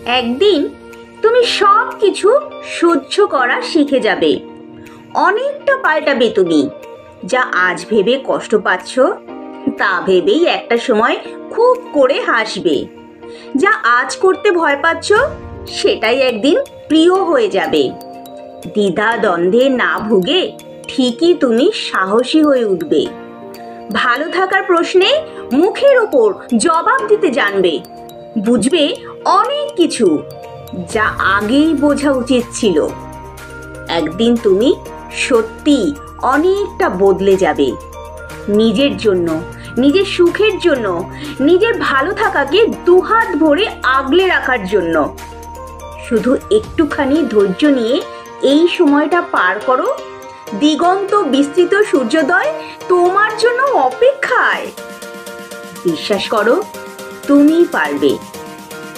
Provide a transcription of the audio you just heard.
একদিন তুমি সব কিছু সহ্য করা শিখে যাবে। অনেকটা পাল্টাবে তুমি। যা আজ ভেবে কষ্ট পাচ্ছ তা ভেবেই একটা সময় খুব করে হাসবে। যা আজ করতে ভয় পাচ্ছ সেটাই একদিন প্রিয় হয়ে যাবে। দ্বিধা দ্বন্দ্বে না ভুগে ঠিকই তুমি সাহসী হয়ে উঠবে। ভালো থাকার প্রশ্নে মুখের ওপর জবাব দিতে জানবে। বুঝবে অনেক কিছু যা আগেই বোঝা উচিত ছিল। একদিন তুমি সত্যি অনেকটা বদলে যাবে। নিজের জন্য, নিজের সুখের জন্য, নিজের ভালো থাকাকে দুহাত ভরে আগলে রাখার জন্য। শুধু একটুখানি ধৈর্য নিয়ে এই সময়টা পার করো। দিগন্ত বিস্তৃত সূর্যোদয় তোমার জন্য অপেক্ষায়। বিশ্বাস করো, তুমি পারবে।